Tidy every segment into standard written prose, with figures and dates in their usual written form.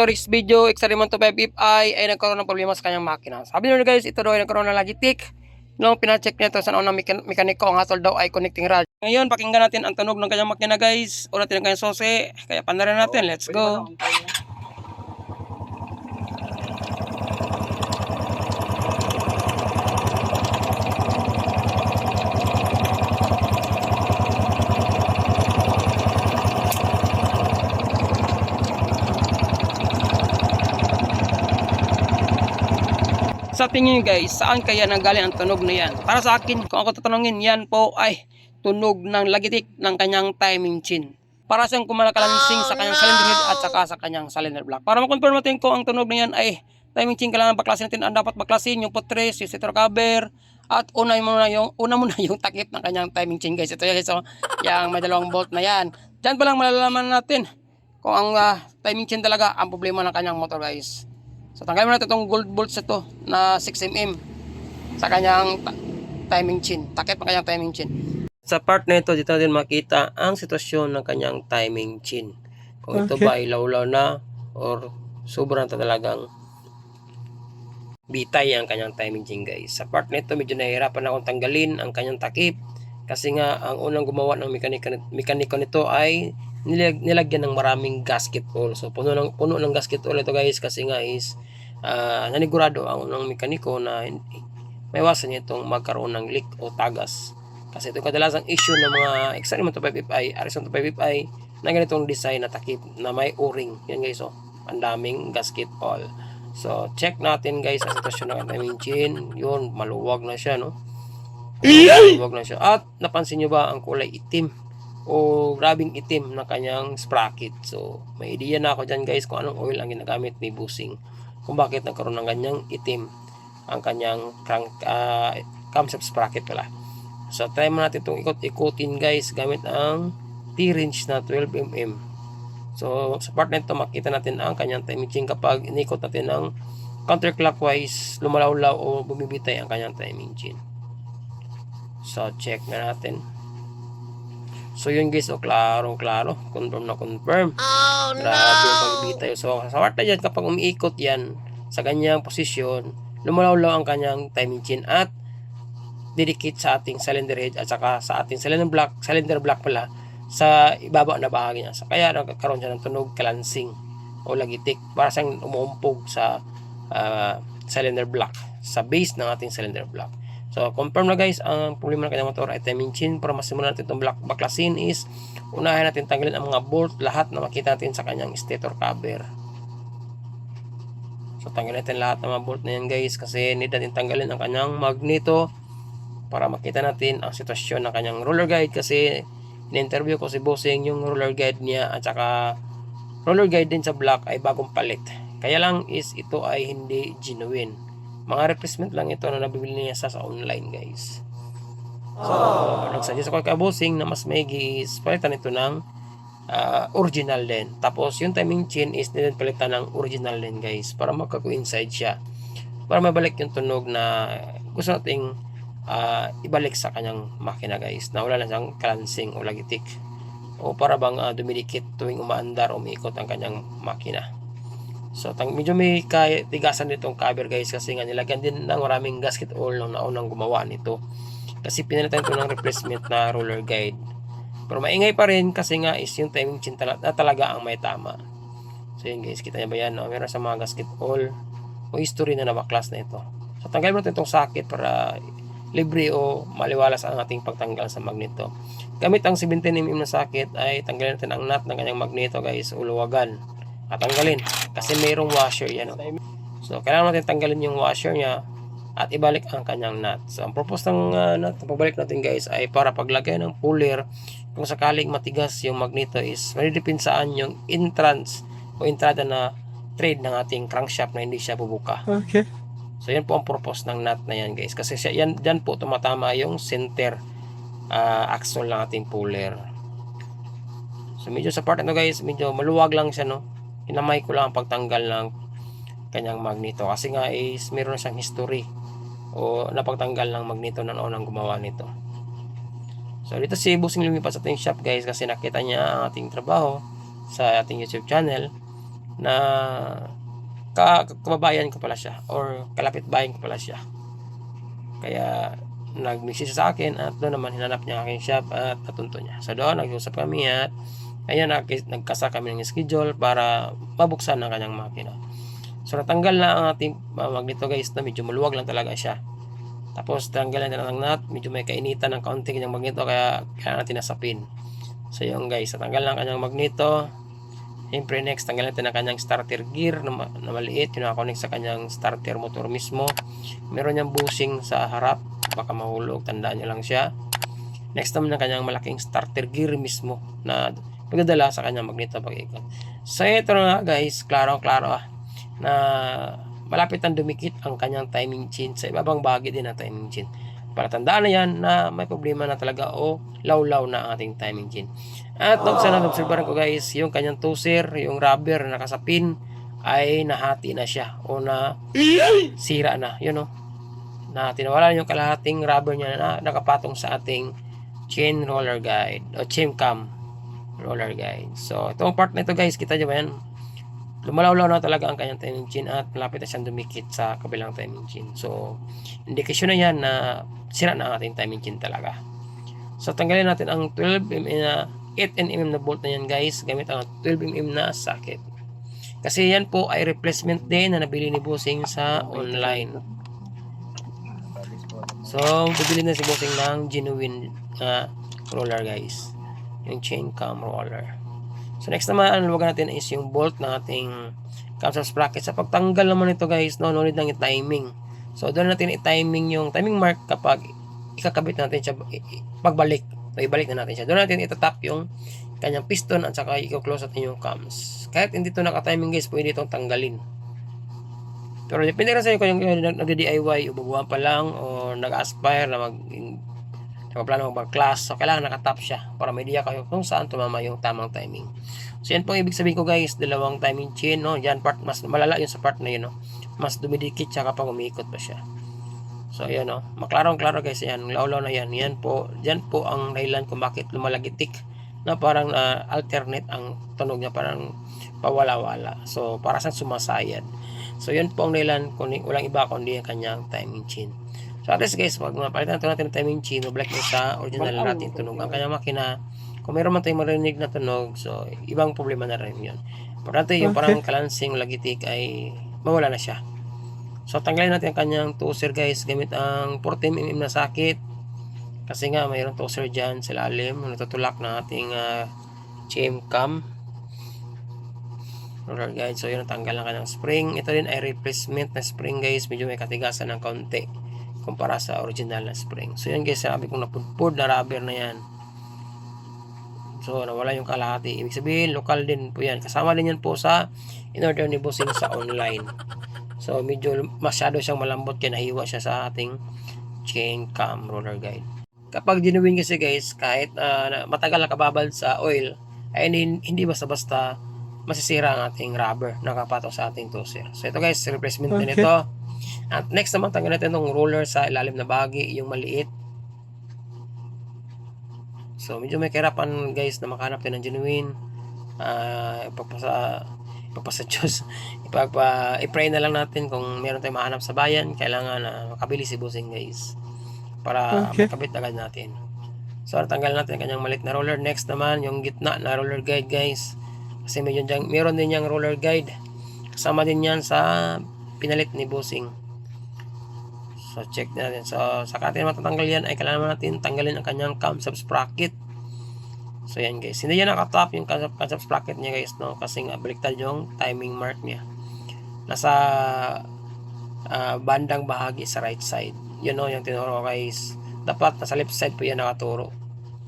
today's video, Experiment 25FI ay nagkaroon ng problema sa kanyang makina. Sabi nyo guys, ito daw ay nagkaroon ng Logitech. Nung pinacheck niya ito sa unang mekaniko, ang hatol daw ay connecting rod. Ngayon, pakinggan natin ang tunog ng kanyang makina guys. Una natin ang kanyang sose. Kaya pandarin natin, let's go. Sa tingin nyo guys, saan kaya nanggaling ang tunog na yan? Para sa akin, kung ako tatanungin, yan po ay tunog ng Logitech ng kanyang timing chain. Para siyang kumalakalansing sa kanyang cylinder head at saka sa kanyang cylinder block. Para makonfirm natin kung ang tunog na yan ay timing chain, kailangan baklasin natin. Ang dapat baklasin yung putres, yung setter cover, at una muna yung takip ng kanyang timing chain guys. Ito guys, so, yung may dalawang bolt na yan. Diyan pa lang malalaman natin kung ang timing chain talaga ang problema ng kanyang motor guys. So tanggalin mo natin itong gold bolts ito na 6mm sa kanyang timing chain. Takip ng kanyang timing chain. Sa part na ito, dito natin makita ang sitwasyon ng kanyang timing chain. Kung ito ba ay lawlaw na or sobrang talagang bitay ang kanyang timing chain guys. Sa part na ito, medyo nahihirapan akong tanggalin ang kanyang takip. Kasi nga, ang unang gumawa ng mekaniko nito ay nilagyan ng maraming gasket oil. So puno ng gasket oil ito guys, kasi nga is nanigurado ang unang mekaniko na may iwasan niya itong magkaroon ng leak o tagas. Kasi ito kadalasang issue ng mga Experiment 25FI, RS 25FI na ganitong design na takip na may o-ring. Yan guys, oh, ang daming gasket oil. So check natin guys ang sitwasyon ng timing chain. Yun, maluwag na siya, no? Maluwag na siya. At napansin nyo ba ang kulay itim o grabing itim na kanyang sprocket? So may idea na ako dyan guys kung anong oil ang ginagamit ni Busing, kung bakit nagkaroon ng ganyang itim ang kanyang camshaft sprocket pala. So try mo natin itong ikot-ikutin guys gamit ang T-wrench na 12mm. So sa part na ito makita natin ang kanyang timing chain kapag inikot natin ng counterclockwise, lumalawlaw o bumibitay ang kanyang timing chain. So check na natin. So yun guys, klaro, confirm na confirm. Oh, grabe yung pagbibitay. So sa part na dyan, kapag umiikot yan sa ganyang posisyon, lumalawlaw ang kanyang timing chain at didikit sa ating cylinder head at saka sa ating cylinder block pala sa ibaba na bahagi niya. So, kaya nagkakaroon siya ng tunog kalansing o Logitech, para siyang umuumpog sa cylinder block, sa base ng ating cylinder block. So confirm na guys, ang problema ng kanyang motor ay timing chain. Para masimulan natin itong baklasin is unahin natin tanggalin ang mga bolt, lahat na makita natin sa kanyang stator cover. So tanggalin natin lahat ng mga bolt na yan guys, kasi need natin tanggalin ang kanyang magneto para makita natin ang sitwasyon ng kanyang roller guide. Kasi in-interview ko si Bossing, yung roller guide niya at saka roller guide din sa block ay bagong palit. Kaya lang is ito ay hindi genuine. Mga replacement lang ito na nabibili niya sa online guys. So nagsuggest ako kay Bossing na mas maigi is palitan ito ng original din. Tapos yung timing chain is palitan ng original din guys, para magka-coincide siya, para mabalik yung tunog na gusto nating ibalik sa kanyang makina guys, na wala na siyang kalansing o Logitech, o para bang dumidikit tuwing umaandar o umiikot ang kanyang makina. So medyo may tigasan nitong cover guys, kasi nga nilagyan din ng maraming gasket oil nung naunang gumawa nito, kasi pinalitan ito ng replacement na roller guide. Pero maingay pa rin kasi nga is yung timing chain talaga ang may tama. So yun guys, kita nyo ba yan, no? Meron sa mga gasket oil o history na nabaklas na ito. So tanggalin mo natin itong socket para libre o maliwalas ang ating pagtanggal sa magneto. Gamit ang 17mm na socket ay tanggalin natin ang nut ng kanyang magneto guys, uluwagan at tanggalin, kasi mayroong washer yan, no? So kailangan natin tanggalin yung washer niya at ibalik ang kanyang nut. So ang purpose ng nut na pagbalik natin guys ay para paglagay ng puller, kung sakaling matigas yung magneto is madidepinsaan yung entrance o entrada na thread ng ating crankshaft na hindi siya bubuka. Okay. So yan po ang purpose ng nut na yan guys, kasi dyan po tumatama yung center axle ng ating puller. So medyo sa part ito guys, medyo maluwag lang siya, no? Hinamay ko lang ang pagtanggal ng kanyang magneto, kasi nga is meron siyang history o napagtanggal ng magneto na unang gumawa nito. So dito si Busing lumipat sa ating shop guys, kasi nakita niya ang ating trabaho sa ating YouTube channel. na kababayan ko pala siya or kalapit bayan ko pala siya. Kaya nag-message sa akin at doon naman hinanap niya aking shop at natunto niya. So doon nag-usap kami at ayun, nagkasa kami ng schedule para mabuksan ang kanyang makina. So natanggal na ang ating magneto guys, na medyo maluwag lang talaga siya. Tapos tanggalan na ng nut, medyo may kainitan ng kaunti kanyang magneto kaya natin nasapin. So yun guys, natanggal na ang kanyang magneto. Siyempre next, tanggal natin ang kanyang starter gear na maliit, yung nakakonect sa kanyang starter motor mismo. Meron niyang bushing sa harap, baka mahulog, tandaan niyo lang siya. Next naman ang kanyang malaking starter gear mismo na pagdadala sa kanyang magneto pag-ikot. So ito na guys, klaro na malapit ang dumikit ang kanyang timing chain sa ibabang bahagi din ng timing chain. Para tandaan na yan na may problema na talaga o lawlaw na ang ating timing chain. At obserbahan ko guys, yung kanyang toser, yung rubber na nakasapin ay nahati na siya o na sira na, yun o. Na tinawala yung kalahating rubber niya na nakapatong sa ating chain roller guide o chain cam roller guide. So itong part na ito guys, kita nyo ba yan? Lumalawlaw na talaga ang kanyang timing chain at malapit na siyang dumikit sa kabilang timing chain. So indikasyon na yan na sira na ang ating timing chain talaga. So tanggalin natin ang 12mm na 8nm na bolt na yan guys gamit ang 12mm na socket. Kasi yan po ay replacement din na nabili ni Bossing sa online. So bibili na si Bossing ng genuine roller guys, yung chain cam roller. So next naman ang luwagan natin is yung bolt na ating camshaft sprocket. Sa pagtanggal naman ito guys, no need lang i-timing. So doon natin i-timing yung timing mark kapag ikakabit natin siya pagbalik. So ibalik na natin siya. Doon natin itatap yung kanyang piston at saka i-close natin yung cams. Kahit hindi ito naka-timing guys, pwede itong tanggalin. Pero depende rin sa inyo kung yung nag-DIY o baguhan pa lang o nag-aspire na nakaplano mag-class. So kailangan nakatap siya para may idea kayo kung saan tumama yung tamang timing. So yan po ibig sabihin ko guys, dalawang timing chain, no? Yan part, mas malala yun sa part na yun, no? Mas dumidikit siya kapag umiikot pa siya. So ayan, no? Maklarong-klaro guys yan, lawlaw na yan. Yan po ang dahilan kung bakit lumalagitik na parang alternate ang tunog niya, parang pawala-wala. So para sa sumasayad. So yun po ang dahilan kung walang iba kundi ang kanyang timing chain. So at least guys, pag mapalitan natin ng timing chain, mabalik mo sa original natin tunog ang kanyang makina. Kung meron man tayong marinig na tunog, so ibang problema na rin yun. Importante yung parang kalansing lagitik ay mawala na siya. So tanggalin natin ang kanyang toser guys gamit ang 14mm na socket. Kasi nga mayroong toser dyan sa lalim, natutulak ng ating chain cam roller guide. So yun, natanggal ang kanyang spring. Ito din ay replacement na spring guys, medyo may katigasan ng kaunti kumpara sa original na spring. So yan guys, sabi kong napudpud na rubber na yan. So nawala yung kalahati, ibig sabihin lokal din po yan, kasama din yan po sa in-order ni Bossing sa online. So medyo masyado siyang malambot kaya nahiwa siya sa ating chain cam roller guide. Kapag genuine kasi guys, kahit matagal nakababad sa oil, ay hindi basta-basta masisira ang ating rubber nakapatong sa ating toser. So ito guys, replacement din ito. At next naman, tanggal natin itong roller sa ilalim na bahagi, yung maliit. So medyo may kahirapan guys na makahanap tayo ng genuine. Ipagpasa Diyos. I-pray na lang natin kung meron tayong mahanap sa bayan. Kailangan makabili si Bossing guys para makabit agad natin. So tanggal natin ang kanyang maliit na roller. Next naman yung gitna na roller guide guys, kasi meron din yung roller guide, kasama din yan sa pinalit ni Bossing. So check natin. So saka natin matatanggal yan ay kailangan natin tanggalin ang kanyang camshaft sprocket. So yan guys, hindi yan nakatap yung camshaft sprocket niya guys, no? Kasi nga baliktad yung timing mark niya. Nasa bandang bahagi sa right side. Yun, no, yung tinuro ko guys. Dapat nasa left side po yan nakaturo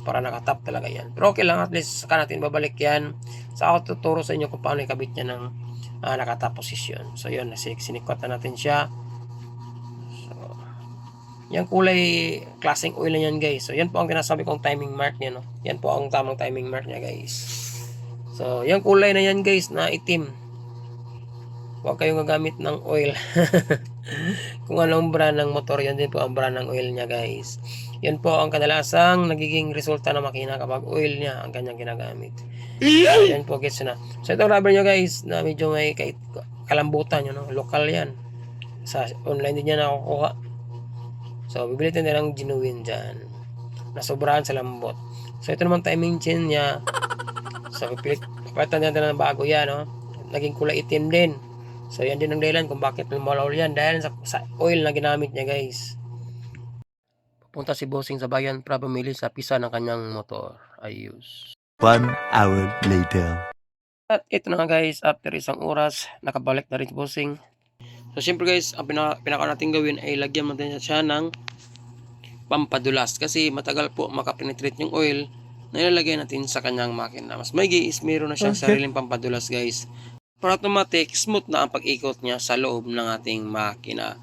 para nakatap talaga yan. Pero okay lang, at least saka natin babalik yan. Sa ako tuturo sa inyo kung paano ikabit niya ng nakatap position. So yun, sinikot na natin siya. Yung kulay klaseng oil na yan guys. So yan po ang tinasabi kong timing mark niya, no. Yan po ang tamang timing mark niya guys. So yung kulay na yan guys na itim, huwag kayong gagamit ng oil. Kung anong brand ng motor, yan din po ang brand ng oil niya guys. Yan po ang kadalasang nagiging resulta ng makina kapag oil niya ang kanyang ginagamit. So, yan po, gets na. So, itong rubber nyo guys, na medyo may kalambutan, yun, no? Local yan. Sa online din niya nakukuha. So, bibili tayo ng genuine dyan. Nasobrahan sa lambot. So, ito naman timing chain niya. So, papalitan natin ng bago yan, no? Naging kulay itim din. So, yan din ang dahilan kung bakit lumalaw yan. Dahil sa oil na ginamit niya, guys. Pupunta si Bossing sa bayan para bumili sa pisa ng kanyang motor. Ayos. 1 hour later. At ito na nga guys, after isang oras, nakabalik na rin si Bossing. So, siyempre guys, ang pinaka natin gawin ay lagyan natin siya ng pampadulas. Kasi matagal po makapenetrate yung oil na ilalagay natin sa kanyang makina. Mas maigi is meron na siyang sariling pampadulas guys. Para automatic, smooth na ang pag-ikot niya sa loob ng ating makina.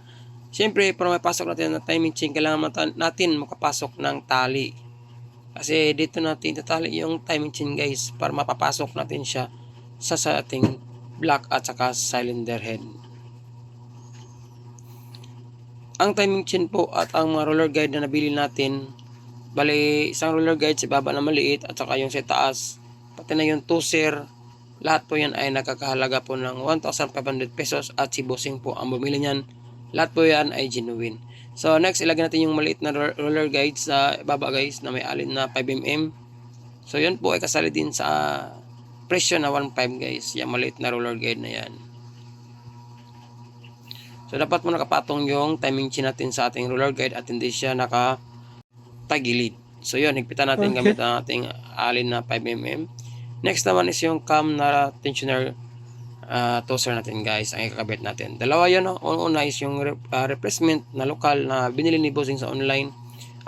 Siyempre, para mapasok natin na timing chain, kailangan natin makapasok ng tali. Kasi dito natin tatali yung timing chain guys para mapapasok natin siya sa ating block at saka cylinder head. Ang timing chain po at ang mga roller guide na nabili natin, bali isang roller guide sa baba na maliit at saka yung sa taas, pati na yung toser, lahat po yan ay nakakahalaga po ng 1,500 pesos at si Bossing po ang bumili niyan. Lahat po yan ay genuine. So next, ilagay natin yung maliit na roller guide sa baba guys na may alin na 5mm. So yun po ay kasali din sa presyo na 1.5 guys. Yung maliit na roller guide na yan. So dapat mo nakapatong yung timing chain natin sa ating roller guide at hindi siya nakatagilid. So yun, higpitan natin gamit ang ating alin na 5mm. Next naman is yung cam na tensioner toaster natin guys, ang ikakabit natin. Dalawa yun, no? Una is yung replacement na lokal na binili ni Bossing sa online.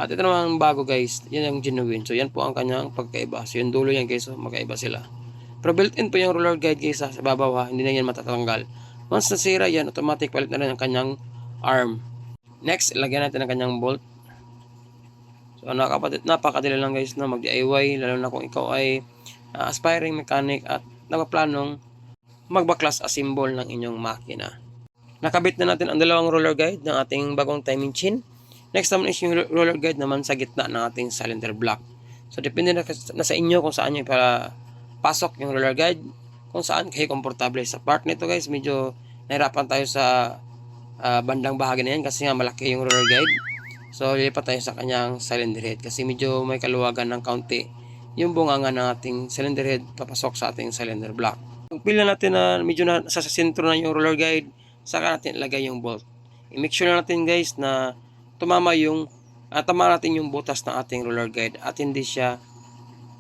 At ito naman bago guys, yan yung genuine. So yan po ang kanyang pagkaiba. So yung dulo yan guys, so magkaiba sila. Pero built-in po yung roller guide guys sa babaw ha, hindi na yan matatanggal. Once nasira yan, automatic palit na rin ang kanyang arm. Next, ilagyan natin ang kanyang bolt. So napakadali lang guys na mag-DIY, lalo na kung ikaw ay aspiring mechanic at napaplanong magbaklas assemble ng inyong makina. Nakabit na natin ang dalawang roller guide ng ating bagong timing chain. Next naman is yung roller guide naman sa gitna ng ating cylinder block. So depende na sa inyo kung saan nyo para pasok yung roller guide, kung saan kayo komportable. Sa part nito guys, medyo nahirapan tayo sa bandang bahagi na yan kasi nga malaki yung roller guide. So lilipat tayo sa kanyang cylinder head kasi medyo may kaluwagan ng kaunti yung bunganga ng ating cylinder head papasok sa ating cylinder block. Pag pila natin na medyo sa sentro na yung roller guide, saka natin ilagay yung bolt. I-make sure natin guys na tama natin yung butas ng ating roller guide at hindi siya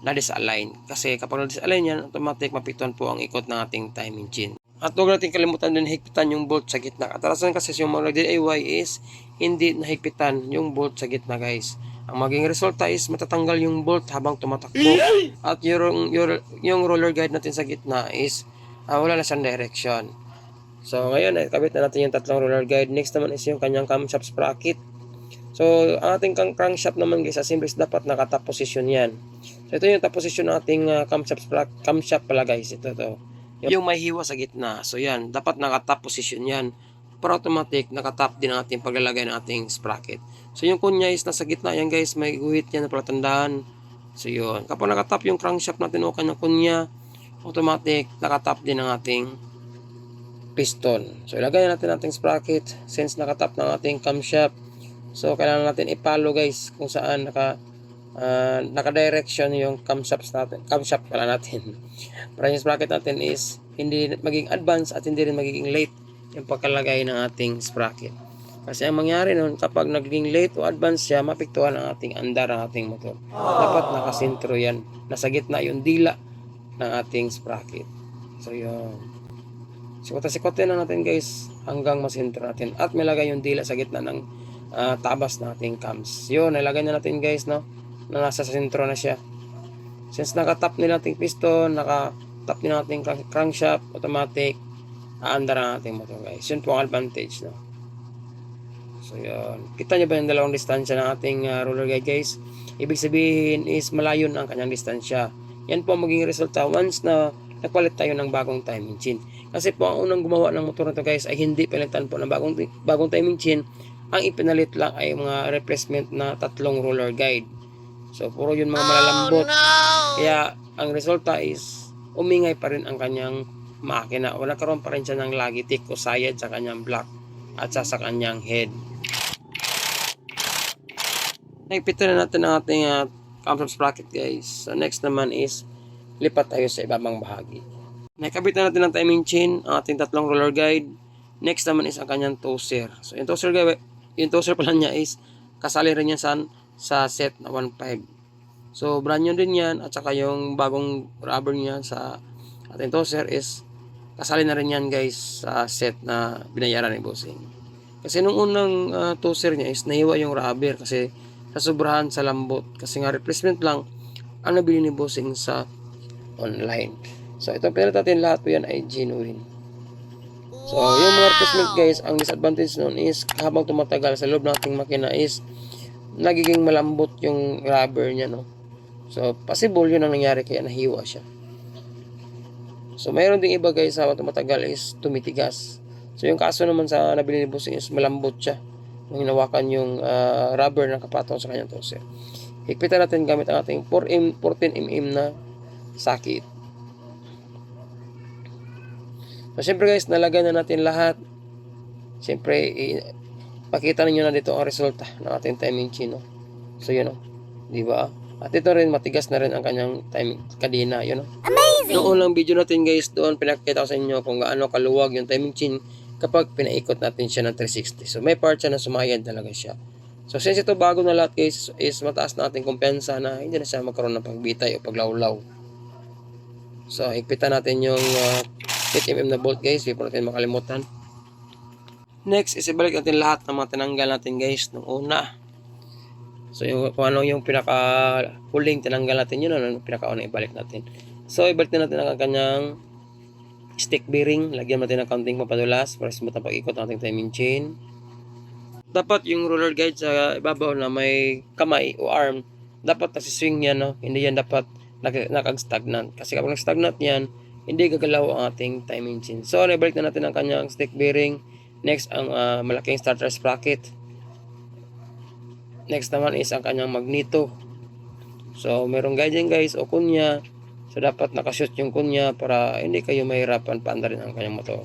na-disalign. Kasi kapag na-disalign yan, automatic mapituan po ang ikot ng ating timing chain. At huwag natin kalimutan din higpitan yung bolt sa gitna. Katalasan kasi yung mga DIY is hindi nahigpitan yung bolt sa gitna guys. Ang maging resulta is matatanggal yung bolt habang tumatakbo. At yung roller guide natin sa gitna is wala na siyang direction. So ngayon, kabit na natin yung tatlong roller guide. Next naman is yung kanyang camshaft sprocket. So ang ating crankshaft naman guys, assembly is dapat naka-top position yan. So ito yung top position ng ating camshaft pala guys. Ito to. Yung may hiwa sa gitna. So yan, dapat naka-top position yan. Para automatic, naka-top din ang ating paglalagay ng ating sprocket. So yung kunya is nasa gitna yan guys, may guhit yan na palatandaan. So yun, kapag naka-top yung crankshaft natin o kanyang kunya, automatic, naka-top din ang ating piston. So ilagay natin ating sprocket since naka-top ng ating camshaft. So kailangan natin i-follow guys kung saan naka-direction yung camshaft pala natin. Para yung sprocket natin is hindi maging advance at hindi rin magiging late yung pagkalagay ng ating sprocket. Kasi ang mangyari nun, kapag naging late o advance siya, mapiktuhan ang ating andar ng ating motor. Dapat nakasentro yan. Nasa gitna yung dila ng ating sprocket. So yun. Sikota-sikotin na natin guys hanggang masentro natin. At may lagay yung dila sa gitna ng tabas ng ating cams. Yun, nilagay na natin guys, no? Na nasa sentro na siya. Since nakatap nila ating piston, nakatap nila ating crankshaft, automatic, aandar ang ating motor guys. Yun po ang advantage, no? So yun. Kita nyo ba yung dalawang distansya ng ating roller guide guys? Ibig sabihin is malayo na ang kanyang distansya. Yan po ang magiging resulta once na nagpalit tayo ng bagong timing chain. Kasi po ang unang gumawa ng motor na to guys ay hindi palitan po ng bagong timing chain Ang ipinalit lang ay mga replacement na 3 roller guide. So puro yun mga malalambot. Kaya ang resulta is umingay pa rin ang kanyang makina. Wala karoon pa rin siya ng lagitik o sayad sa kanyang block at sa kanyang head. Naipito na natin ang ating camshaft sprocket guys. So next naman is lipat tayo sa ibabang bahagi. Nakabit na natin ang timing chain, ang ating 3 roller guide. Next naman is ang kanyang toaster. So yung toaster pala niya is kasali rin yan sa set na 1.5. So brand new din yan at saka yung bagong rubber niya sa ating toaster is kasali na rin yan guys sa set na binayaran ni Bossing. Kasi nung unang toaster niya is nahiwa yung rubber kasi sa sobrahan sa lambot. Kasi nga replacement lang ang nabili ni Bossing sa online. So ito pinalitan natin lahat po yan ay genuine. So yung mga replacement guys, ang disadvantage nun is habang tumatagal sa loob ng ating makina is nagiging malambot yung rubber niya, no. So possible yun ang nangyari kaya nahiwa siya. So mayroon ding iba guys habang tumatagal is tumitigas. So yung kaso naman sa nabili ni Bossing is malambot siya nung hinawakan yung rubber na kapatong sa kanyang toaster. Higpitan natin gamit ang ating 14mm na sakit. So syempre guys, nalagay na natin lahat. Syempre pakita niyo na dito ang resulta ng ating timing chain, no? So yun, no? Di ba? At ito rin matigas na rin ang kanyang timing kadena, yun, no? Amazing. Noong unang video natin guys, doon pinakita ko sa inyo kung gaano kaluwag yung timing chain kapag pinaikot natin siya ng 360. So may part siya na sumayad talaga siya. So since ito bago na lahat guys, is mataas na ating kumpensa na hindi na siya magkaroon ng pagbitay o paglawlaw. So higpitan natin yung 8mm na bolt guys, before natin makalimutan. Next is ibalik natin lahat ng mga tinanggal natin guys nung una. So yung kung ano yung pinaka huling tinanggal natin yun, ano pinakauna ibalik natin. So ibalik na natin ang kanyang stick bearing, lagyan natin ng kaunting papadulas para smooth ang pag-ikot ng ating timing chain. Dapat yung roller guide sa ibabaw na may kamay o arm, dapat nagsiswing yan, no? Hindi yan dapat nakag-stagnant. Kasi kapag nag-stagnant yan, hindi gagalaw ang ating timing chain. So ibalik na natin ang kanyang stick bearing. Next ang malaking starter sprocket. Next naman is ang kanyang magneto. So merong guide guys o kunya. So dapat nakashoot yung kunya para hindi kayo mahirapan paandarin ang kanyang motor.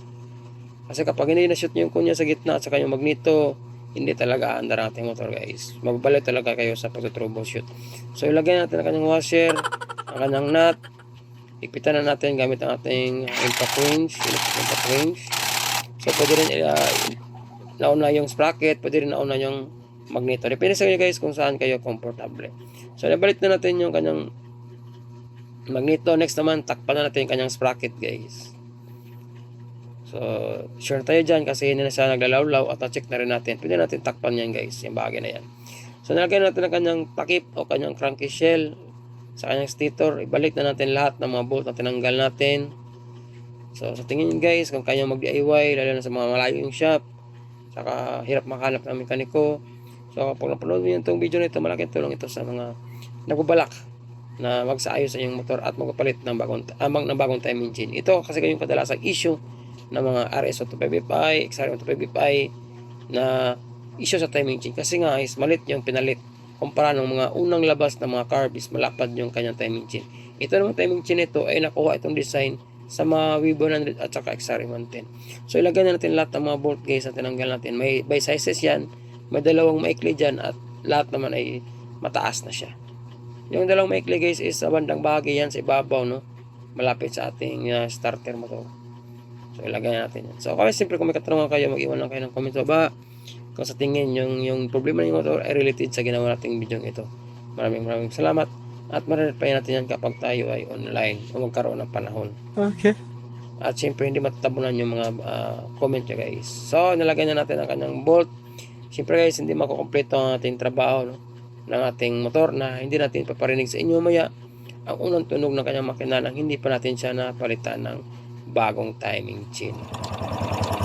Kasi kapag hindi na-shoot yung kunya sa gitna at sa kanyang magneto, hindi talaga aandar ang ating motor guys. Magbalik talaga kayo sa pag-troubleshoot. So ilagay natin ang kanyang washer, ang kanyang nut. Ipitan na natin gamit ang ating impact wrench. So pwede rin nauna yung sprocket, pwede rin nauna yung magneto. Depende sa inyo guys kung saan kayo komportable. So nabalik na natin yung kanyang magneto. Next naman, takpan na natin yung kanyang sprocket guys. So sure tayo dyan kasi hindi na siya naglalawlaw at na-check na rin natin. Pwede natin takpan yan guys, yung bagay na yan. So nalagay natin ang kanyang takip o kanyang cranky shell sa kanyang stator. Ibalik na natin lahat ng mga bolt na tinanggal natin. So sa tingin nyo guys, kung kaya mag-DIY, lalo na sa mga malayo yung shop, saka hirap makahanap ng mekaniko. So kapag napanood nyo itong video na ito, malaking tulong ito sa mga nagbabalak na magsaayos sa inyong motor at magpapalit ng bagong timing chain. Ito kasi kayong kadalasang issue ng mga RS-125i, XR-125i na issue sa timing chain. Kasi nga is malit yung pinalit. Kumpara ng mga unang labas ng mga carb is malapad yung kanyang timing chain. Ito namang timing chain ito ay nakuha itong design sa mga V100 at saka XR110. So ilagay na natin lahat ng mga bolt guys na tinanggal natin. May by sizes yan, may dalawang maikli dyan at lahat naman ay mataas na siya. Yung dalawang maikli guys is sa bandang bahagi yan sa ibabaw, no? Malapit sa ating starter motor. So ilagay na natin yan. So kami siyempre kung may katanungan kayo, mag-iwan lang kayo ng comment sa baba. Kung sa tingin yung problema ng motor ay related sa ginawa nating video ito. Maraming salamat. At marireplyan natin yan kapag tayo ay online o magkaroon ng panahon. Okay. At syempre hindi matatabunan yung mga comment nyo guys. So nilagay na natin ang kanyang bolt. Syempre guys, hindi makukompleto ang ating trabaho, no, ng ating motor na hindi natin paparinig sa inyo maya ang unang tunog ng kanyang makina nang hindi pa natin siya napalitan ng bagong timing chain.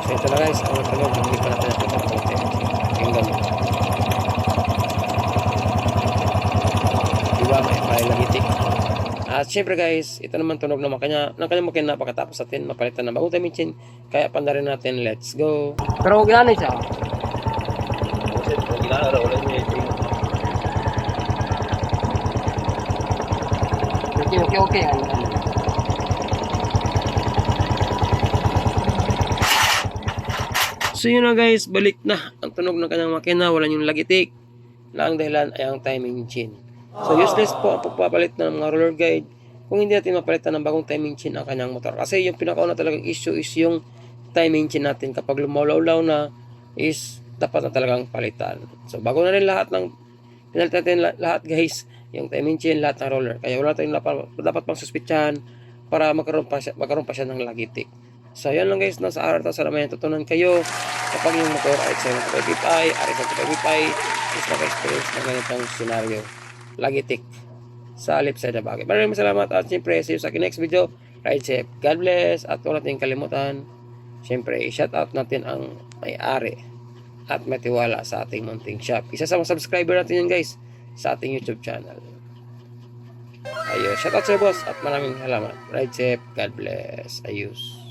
So ito na guys, ang tunog hindi pa natin napalitan ng bagong timing chain. Yung ganun. Diba may lagitik. At syempre guys, ito naman tunog ng kanyang makina pagkatapos natin mapalitan ng bagong timing chain. Kaya pandarin natin, let's go. Pero huwag ginanay siya. Okay. So yun na guys, balik na ang tunog ng kanyang makina, wala yung lagitik. Na ang dahilan ay ang timing chain. So useless po ang pagpapalit ng mga roller guide kung hindi natin mapalitan ng bagong timing chain ang kanyang motor. Kasi yung pinakauna talagang issue is yung timing chain natin. Kapag lumalaw-law na is dapat na talagang palitan. So bago na rin lahat ng pinalit natin lahat guys, yung timing chain, lahat ng roller. Kaya wala tayong dapat pang suspitsahan para magkaroon pa siya ng lagitik. So yan lang guys, nasa araw to, sana may natutunan kayo kapag yung motor ay RX-75i, RX-75i is naka-experience ng ganitong scenario, lagitik sa left side na bagay. Maraming salamat at siyempre see you sa aking next video. Ride safe, God bless, at huwag natin kalimutan siyempre i-shout out natin ang may-ari at matiwala sa ating munting shop. Isa sa mga subscriber natin yun guys sa ating YouTube channel. Ayos, shout out sa boss at maraming salamat. Ride safe, God bless. Ayos.